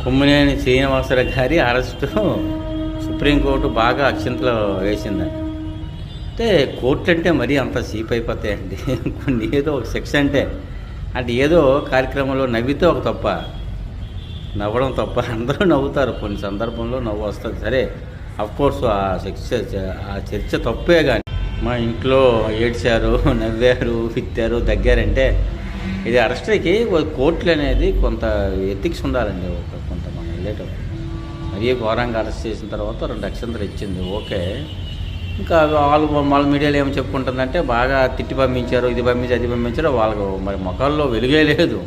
కొమ్మినేని శ్రీనివాసరావు గారి arrest supreme court బాగా అక్షింతలు వేసిందండి. అంటే కోర్టు అంటే మరీ అంత చీప్ అయిపోతాయండి. కొన్ని ఏదో ఒక సెక్షన్ అంటే ఏదో కార్యక్రమంలో నవ్వితే ఒక తప్ప, నవ్వడం తప్ప. అందరూ నవ్వుతారు, కొన్ని సందర్భంలో నవ్వు వస్తుంది. సరే అఫ్కోర్స్ ఆ చర్చ తప్పే. కానీ మా ఇంట్లో ఏడ్చారు, నవ్వారు, ఫిత్తారు, దగ్గారంటే ఇది అరెస్ట్కి కోర్టులు అనేది కొంత ఎథిక్స్ ఉండాలండి. కొంత మనం వెళ్ళేటప్పుడు మరీ ఘోరంగా అరెస్ట్ చేసిన తర్వాత 2 అక్షంతలు ఇచ్చింది, ఓకే. ఇంకా వాళ్ళ మీడియాలో ఏమి చెప్పుకుంటుందంటే బాగా తిట్టి పంపించారు, ఇది పంపించారు, అది పంపించారు. వాళ్ళకు మరి ముఖాల్లో వెలుగే లేదు.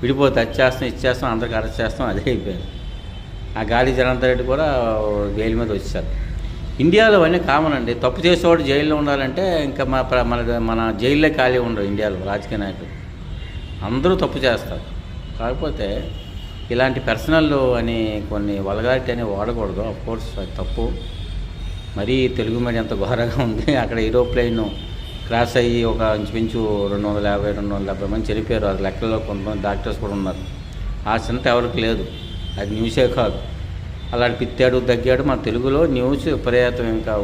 విడిపోతే అది చేస్తాం, ఇది చేస్తాం, అందరికి అరెస్ట్ చేస్తాం, అదే అయిపోయింది. ఆ గాలి జనార్దన్ రెడ్డి కూడా బెయిల్ మీద వచ్చారు. ఇండియాలో అన్నీ కామన్ అండి. తప్పు చేసేవాడు జైల్లో ఉండాలంటే ఇంకా మన జైల్లో ఖాళీ ఉండరు ఇండియాలో రాజకీయ నాయకులు. అందరూ తప్పు చేస్తారు. కాకపోతే ఇలాంటి పర్సనల్ అని కొన్ని వల్గారిటీ అని వాడకూడదు. అఫ్కోర్స్ అది తప్పు. మరీ తెలుగు మీడియం ఎంత ఘోరంగా ఉంది. అక్కడ ఏరోప్లేన్ క్రాష్ అయ్యి ఒక ఇంచుమించు 250-270 మంది చనిపోయారు. అది లెక్కల్లో కొంతమంది డాక్టర్స్ కూడా ఉన్నారు. ఆ చింత ఎవరికి లేదు. అది న్యూసే కాదు. అలాంటి పిత్తాడు, దగ్గాడు. మన తెలుగులో న్యూస్ విపరీతం ఇంకా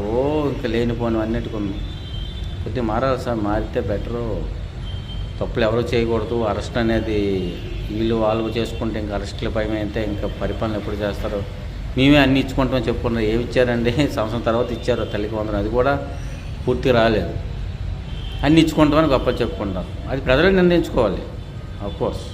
లేనిపోని అన్నిటికీ ఉంది. కొద్దిగా మారాలి సార్, మారితే బెటరు. తప్పులు ఎవరు చేయకూడదు. అరెస్ట్ అనేది వాళ్ళు చేసుకుంటే ఇంకా అరెస్టుల భయం అయితే ఇంకా పరిపాలన ఎప్పుడు చేస్తారు. మేమే అన్నీ ఇచ్చుకుంటామని చెప్పుకున్నారు. ఏమి ఇచ్చారండి? సంవత్సరం తర్వాత ఇచ్చారు తల్లికి వందనం, అది కూడా పూర్తి రాలేదు. అన్నీ ఇచ్చుకుంటామని గొప్ప చెప్పుకుంటారు. అది ప్రజలు నిర్ణయించుకోవాలి. అఫ్కోర్స్